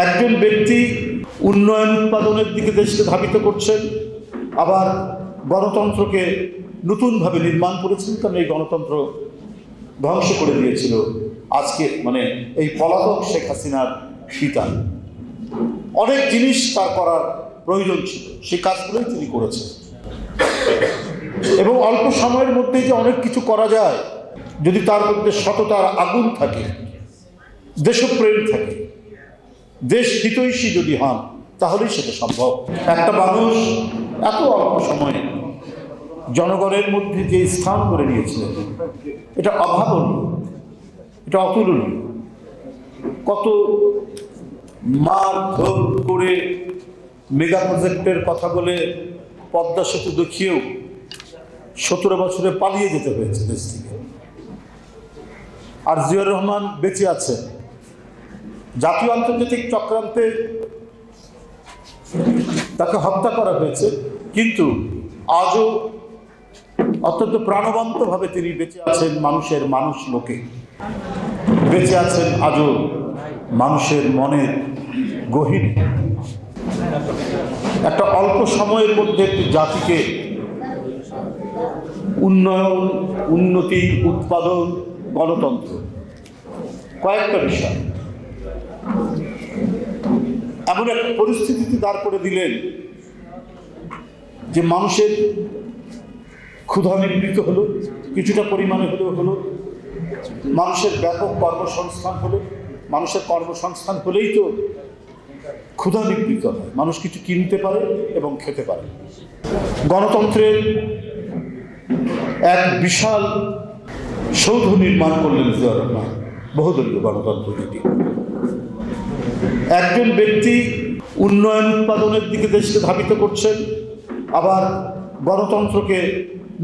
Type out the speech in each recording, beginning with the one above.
একজন ব্যক্তি উন্নয়ন উৎপাদনের দিকে দেশকে ধাবিত করছেন, আবার গণতন্ত্রকে নতুনভাবে নির্মাণ করেছেন, কারণ এই গণতন্ত্র ধ্বংস করে দিয়েছিল আজকে এই পলাতক শেখ হাসিনার পিতা। অনেক জিনিস তার করার প্রয়োজন ছিল, সেই কাজগুলোই তিনি করেছেন এবং অল্প সময়ের মধ্যেই যে অনেক কিছু করা যায় যদি তার মধ্যে সততার আগুন থাকে, দেশপ্রেম থাকে, দেশ হিতৈষী যদি হন, তাহলেই সেটা সম্ভব। একটা মানুষ এত অল্প সময়ে জনগণের মধ্যে যে স্থান করে নিয়েছিলেন, এটা অভাবনীয়, এটা অতুলনীয়। কত মারধর করে মেগা প্রজেক্টের কথা বলে পদ্মা সেতু দেখিয়েও 17 বছরে পালিয়ে যেতে হয়েছে দেশ থেকে। আর জিয়াউর রহমান বেঁচে আছেন। জাতীয় আন্তর্জাতিক চক্রান্তে তাকে হত্যা করা হয়েছে, কিন্তু আজও অত্যন্ত প্রাণবন্তভাবে তিনি বেঁচে আছেন মানুষের লোকে, বেঁচে আছেন আজও মানুষের মনের গহীনে। একটা অল্প সময়ের মধ্যে একটি জাতিকে উন্নয়ন, উন্নতি, উৎপাদন, গণতন্ত্র, কয়েকটা বিষয় এমন একটা পরিস্থিতিতে দাঁড় করে দিলেন যে মানুষের ক্ষুধা নিবৃত্ত হলো, কিছুটা পরিমাণে হলো, মানুষের ব্যাপক কর্মসংস্থান হলো। মানুষের কর্মসংস্থান হলেই তো ক্ষুধা নিবৃত্ত হয়, মানুষ কিছু কিনতে পারে এবং খেতে পারে। গণতন্ত্রের এক বিশাল সৌধ নির্মাণ করলেন জিয়াউর রহমান, বহুদলীয় গণতন্ত্র যেটি। একজন ব্যক্তি উন্নয়ন উৎপাদনের দিকে দেশকে ধাবিত করছেন, আবার গণতন্ত্রকে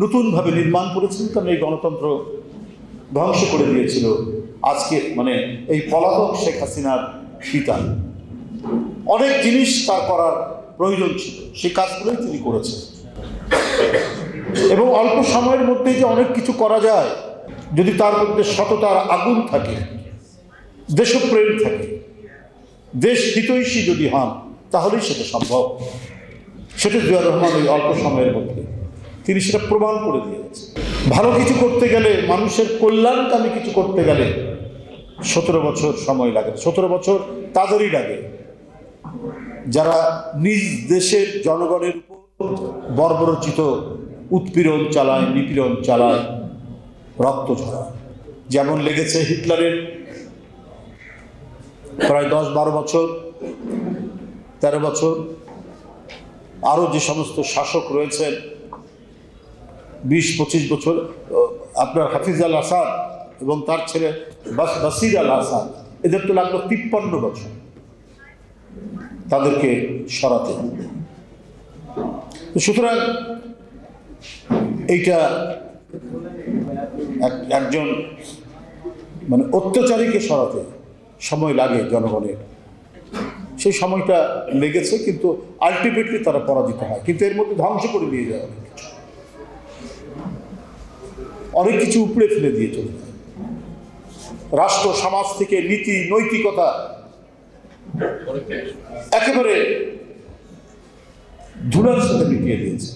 নতুনভাবে নির্মাণ করেছেন, কারণ এই গণতন্ত্র ধ্বংস করে দিয়েছিল আজকে এই পলাতক শেখ হাসিনার পিতা। অনেক জিনিস তার করার প্রয়োজন ছিল, সেই কাজগুলোই তিনি করেছেন এবং অল্প সময়ের মধ্যেই যে অনেক কিছু করা যায় যদি তার মধ্যে সততার আগুন থাকে, দেশপ্রেম থাকে, দেশ হিতৈষী যদি হন, তাহলেই সেটা সম্ভব। সেটা জিয়াউর রহমান ওই অল্প সময়ের মধ্যে তিনি সেটা প্রমাণ করে দিয়ে গেছেন। ভালো কিছু করতে গেলে, মানুষের কল্যাণকামী কিছু করতে গেলে 17 বছর সময় লাগে। 17 বছর তাদেরই লাগে যারা নিজ দেশের জনগণের উপর বর্বরচিত উৎপীড়ন চালায়, নিপীড়ন চালায়, রক্ত ঝরায়। যেমন লেগেছে হিটলারের প্রায় 10-12 বছর, 13 বছর, আরও যে সমস্ত শাসক রয়েছেন 20-25 বছর, আপনার হাফিজ আল আসাদ এবং তার ছেলে বাসির আল আসাদ, এদের তো লাগলো 53 বছর তাদেরকে সরাতে। সুতরাং এইটা একজন অত্যাচারীকে সরাতে সময় লাগে জনগণের, সেই সময়টা লেগেছে, কিন্তু আলটিমেটলি তারা পরাজিত হয়। কিন্তু এর মধ্যে ধ্বংস করে দিয়ে যায় অনেক কিছু উপড়ে ফেলে দিয়ে চলে যায়। রাষ্ট্র সমাজ থেকে নীতি নৈতিকতা একেবারে ধুলার সাথে মিটিয়ে দিয়েছে।